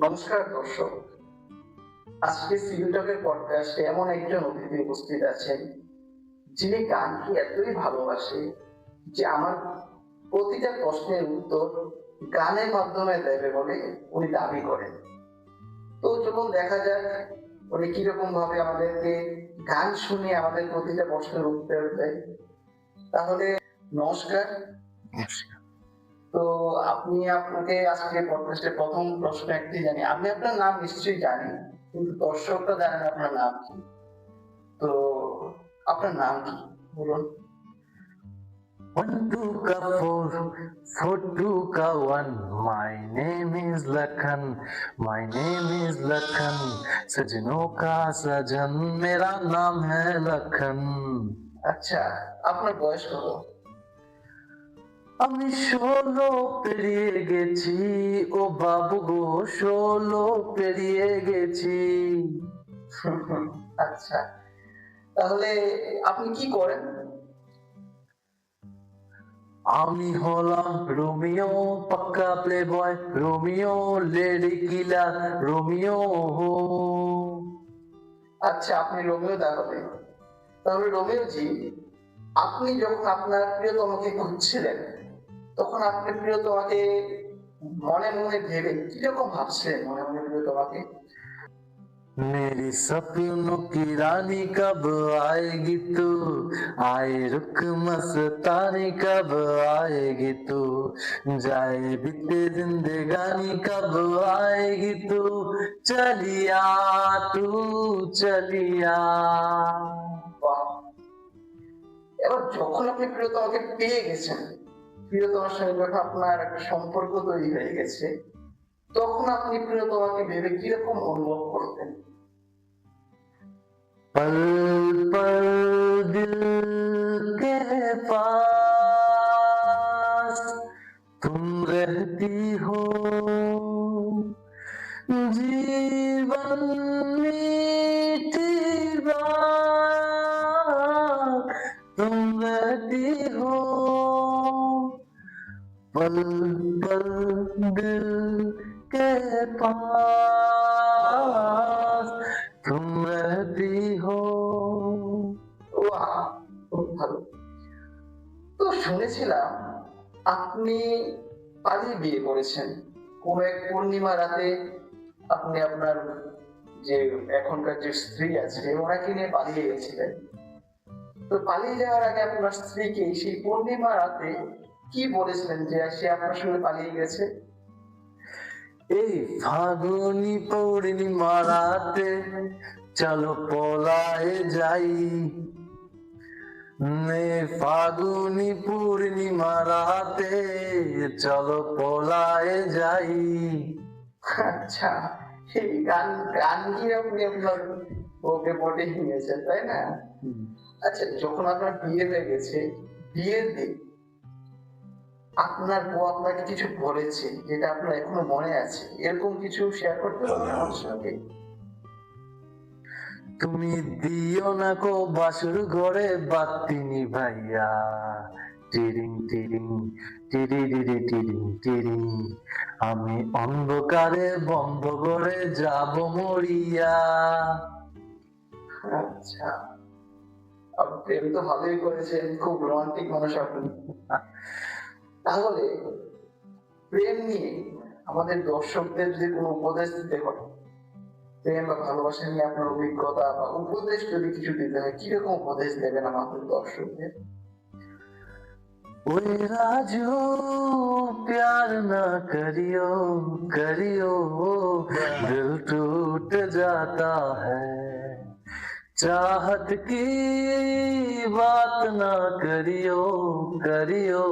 নমস্কার দর্শক, আজকে সিভিটকের পডকাস্টে এমন একজন অতিথি উপস্থিত আছেন যিনি গানকে এতই ভালোবাসে যে আমার প্রতিটা প্রশ্নের উত্তর গানের মাধ্যমে দেবে বলে উনি দাবি করেন। তো চলুন দেখা যাক উনি কিরকম ভাবে আমাদেরকে গান শুনে আমাদের প্রতিটা প্রশ্নের উত্তর দেয়। তাহলে নমস্কার। তো আপনাকে আজকে পডকাস্টের প্রথম প্রশ্ন একটি জানি, আমি আপনার নাম নিশ্চয়ই জানি কিন্তু দর্শকরা জানেন আপনার নাম কি। তো আপনার নাম কি বলুন। 1 2 का 4 4 2 का 1 My name is Lakhan My name is Lakhan सजनों का सजन मेरा नाम है लखन। আচ্ছা, আপনার বয়স কত? আমি 16 পেরিয়ে গেছি ও বাবু গো 16 পেরিয়ে গেছি। আচ্ছা, তাহলে আপনি কি করেন? আমি হলাম রোমিও পাক্কা প্লে বয় রোমিও লেডি কিলার রোমিও। আচ্ছা, আপনি রোমিও তাহলে রোমিও জি, আপনি যখন আপনার প্রিয়তমাকে খুঁজছিলেন তখন আপনি প্রিয়তমাকে মনে মনে ভেবে কিরকম ভাবছিলেন? মনে মনে প্রিয়তমাকে मेरी सपनों की रानी कब आएगी तू आए रुक मस्तानी कब आएगी तू जाए बीते जिंदगानी कब आएगी तू चलिया तू चलिया। বাহ! এবার যখন আপনি প্রিয়তমাকে পেয়ে গেছেন, প্রিয়তমার সঙ্গে যখন আপনার একটা সম্পর্ক তৈরি হয়ে গেছে, তখন আপনি প্রিয়তমাকে ভেবে কিরকম অনুভব করতেন? पल पल दिल के पास तुम रहती हो जीवन मीठी बात तुम रहती हो पल पल दिल के पास तुम रहती हो। বাহ! খুব ভালো। তো শুনেছিলাম আপনি পালিয়ে বিয়ে করেছেন। কোন এক পূর্ণিমা রাতে আপনি আপনার যে এখনকার যে স্ত্রী আছে ওনাকে নিয়ে পালিয়ে গেছিলেন। তো পালিয়ে যাওয়ার আগে আপনার স্ত্রীকে সেই পূর্ণিমা রাতে কি বলেছিলেন যে সে আপনার সঙ্গে পালিয়ে গেছে? এই ফাগুনি পূর্ণিমা রাতে চলো পলায়ে যাই ফাগুনি পূর্ণিমা রাতে চলো পলায়ে যাই। আচ্ছা, সেই গান গান গিয়ে আপনি আপনার ওকে পটে নিয়েছেন, তাই না? আচ্ছা, যখন আপনার বিয়ে হয়ে গেছে, বিয়ের দিন আপনার বউ আপনাকে কিছু বলেছে যেটা আপনার এখনো মনে আছে, এরকম কিছু শেয়ার করতে পারবেন আমার সঙ্গে? তুমি দিও না কো বাসুর ঘরে বাতি নিভাইয়া টিরিং টিরিং টিরিরিরি টিরিং টিরিং আমি অন্ধকারে বন্ধ করে যাব মরিয়া। আচ্ছা, আপনি প্রেম তো ভালোই করেছেন, খুব রোমান্টিক মানুষ আপনি। তাহলে প্রেম নিয়ে আমাদের দর্শকদের যদি কোনো উপদেশ দিতে হয়, প্রেম বা ভালোবাসা নিয়ে আপনার অভিজ্ঞতা বা উপদেশ যদি কিছু দিতে হয়, কিরকম উপদেশ দেবেন আমাদের দর্শকদের? ओए राजू प्यार ना करियो करियो दिल टूट जाता है चाहत की बात ना करियो करियो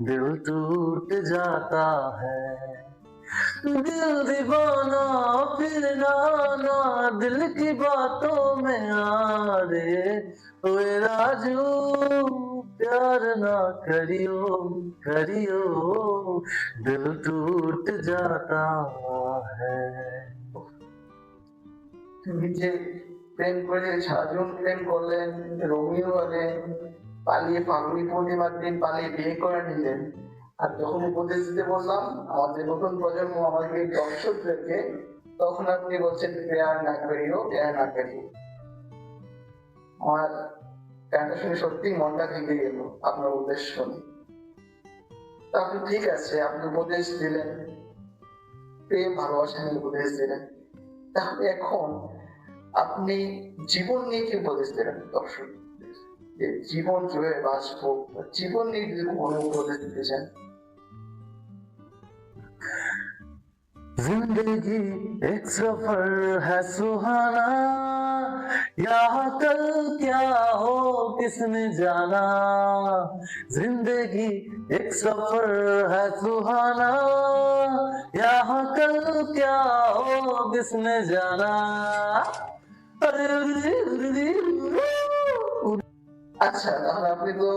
दिल टूट जाता है दिल दीवाना फिर ना दिल की बातों में आ रे ओए राजू प्यार ना करियो करियो दिल टूट जाता है। তুমি যে প্রেম করে সারা জীবন প্রেম করলেন, রোমিও হলেন, পালিয়ে ফাল্গুনী পূর্ণিমার দিন পালিয়ে বিয়ে করে নিলেন, আর যখন উপদেশ দিতে বললাম আমাদের নতুন প্রজন্ম আমাদের দর্শকদেরকে, তখন আপনি বলছেন প্রেয়ার না করিও, প্রেয়ার না করিও। আমার গানটা শুনে সত্যি মনটা ভেঙে গেল আপনার উপদেশ শুনে। তা আপনি ঠিক আছে, আপনি উপদেশ দিলেন, প্রেম ভালোবাসা নিয়ে উপদেশ দিলেন, তাহলে এখন আপনি জীবন নিয়ে কি উপদেশ দিলেন দর্শক? যে জীবন কিভাবে বাঁচবো, জীবন নিয়ে যদি কোনো উপদেশ দিতে চান। जिंदगी एक सफर है सुहाना, यहाँ कल क्या हो किसने जाना। जिंदगी एक सफर है सुहाना, यहाँ कल क्या हो किसने जाना। আচ্ছা, তাহলে আপনি তো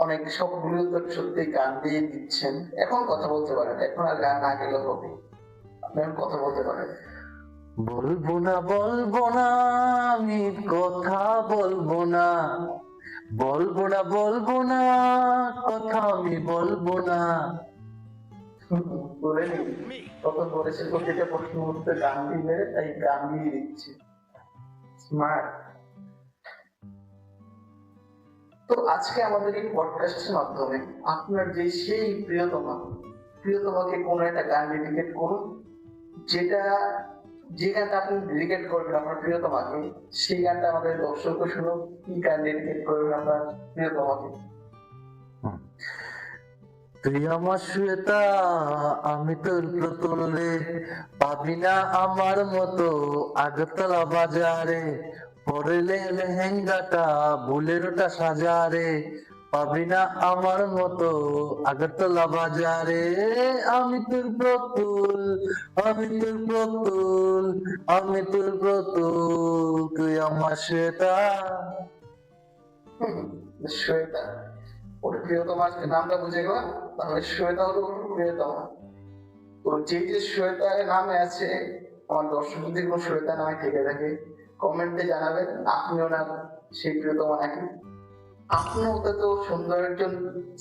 অনেক সবগুলো তো সত্যি গান দিয়ে দিচ্ছেন, এখন কথা বলতে পারেন, এখন আর গান না গেলে হবে, আপনি এখন কথা বলতে পারেন। বলবো না বলবো না আমি কথা বলবো না, বলবো না বলবো না কথা আমি বলবো না। বলে নি তখন বলেছে প্রতিটা প্রশ্ন উত্তরে গান দিবে, তাই গান দিয়ে দিচ্ছি। স্মার্ট। তো আজকে আমাদের এই পডকাস্টের মাধ্যমে আপনার যে সেই প্রিয়তমাকে কোনো একটা গান ডেডিকেট করুন, যেটা যে গানটা আপনি ডেডিকেট করবেন আপনার প্রিয়তমাকে, সেই গানটা আমাদের দর্শকও শুনুন। কি গান ডেডিকেট করবেন আপনার প্রিয়তমাকে? তুই আমার শ্বেতা আমি তোর প্রতুল রে, পাবি না আমার মতো আগরতলা বাজারে, পরলে লেহেঙ্গাটা বুলেরোটা সাজারে, পাবি না আমার মতো আগরতলা বাজারে। আমি তোর প্রতুল, আমি তোর প্রতুল, আমি তোর প্রতুল, তুই আমার শ্বেতা। শ্বেতা, ওর প্রিয়তমার নামটা বুঝে গেলাম, তাহলে শ্বেতা হলো ওর প্রিয়তমা। তো যে যে শ্বেতা নামে আছে, আমার দর্শক যদি কোনো শ্বেতা নামে থেকে থাকে কমেন্টে জানাবেন আপনিও না সেই প্রিয়তমা নাকি। আপনিও তো সুন্দর একজন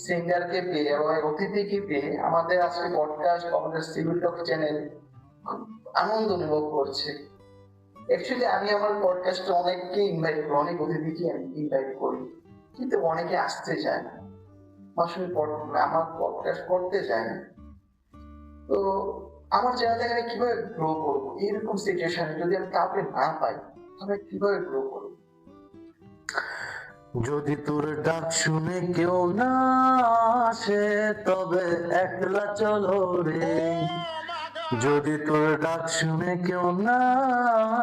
সিঙ্গারকে পেয়ে এবং অতিথিকে পেয়ে আমাদের আজকে পডকাস্ট, আমাদের সিভিল টক চ্যানেল খুব আনন্দ অনুভব করছে। অ্যাকচুয়ালি আমি আমার পডকাস্টে অনেককে ইনভাইট করি, অনেক অতিথিকে ইনভাইট করি, কিন্তু অনেকে আসতে চায় না, আসলে আমার পডকাস্ট করতে চায় না। তো আমার চ্যানেলটা এখানে কিভাবে গ্রো করবো, এরকম সিচুয়েশনে যদি আমি কাউকে না পাই তাহলে কিভাবে গ্রো করবো? যদি তোর ডাক শুনে কেউ না আসে তবে একলা চলো রে, যদি তোর ডাক শুনে কেউ না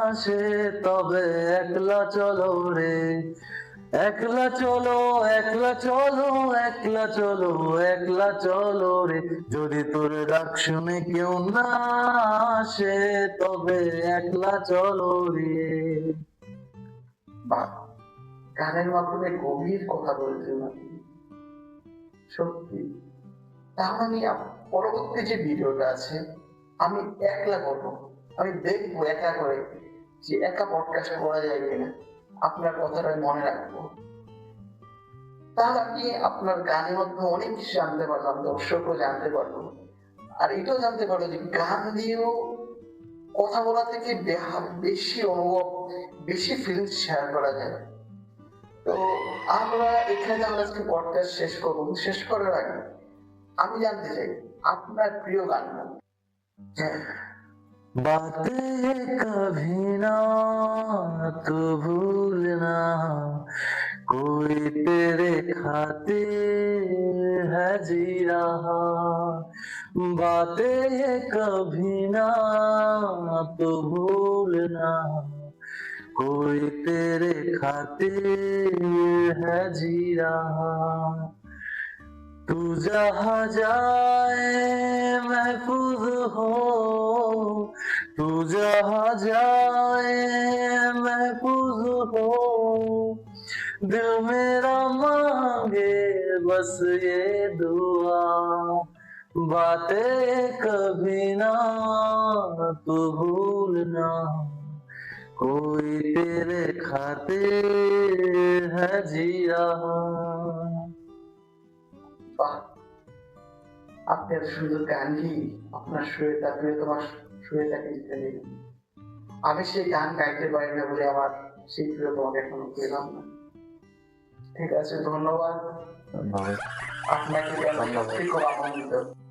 আসে তবে একলা চলো রে, একলা চলো একলা চলো একলা চলো একলা চলো রে, যদি তোর ডাক শুনে কেউ না আসে তবে একলা চলো রে। বাহ, গানের মাধ্যমে গভীর কথা বলছেন আপনি, সত্যি। তাহলে আমি পরবর্তী যে ভিডিওটা আছে আমি একলা করবো, আমি দেখবো একা করে যে একা পডকাস্ট করা যায় কিনা, আপনার কথাটা আমি মনে রাখবো। তাহলে আপনি আপনার গানের মাধ্যমে অনেক কিছু জানতে পারলাম, দর্শকও জানতে পারবো, আর এটাও জানতে পারবো যে গান দিয়েও কথা বলা থেকে বেশি অনুভব, বেশি ফিলিংস শেয়ার করা যায়। তো আমরা এখানে আমরা আজকে পডকাস্ট শেষ করবো। শেষ করার আগে আমি জানতে চাই আপনার প্রিয় গান। হ্যাঁ, बातें कभी ना तू भूलना, कोई तेरे खातिर है जी रहा, बातें कभी ना तू भूलना, कोई तेरे खातिर है जी रहा, तू जहाँ जाए महफूज हो, तू जहाँ जाए महफूज हो, दिल मेरा मांगे बस ये दुआ, बातें कभी ना तू भूलना, कोई तेरे खातिर है जी रहा। বাহ, আপনি এত সুন্দর গান কি আপনার সুরেতা প্রিয়তমার সুরেতাকে দিতে নেই। আমি সেই গান গাইতে পারি না বলে আমার সেই প্রিয়তমাকে এখনো পেলাম না। ঠিক আছে, ধন্যবাদ ধন্যবাদ। আপনাকে। আমি সত্যি খুব আনন্দিত।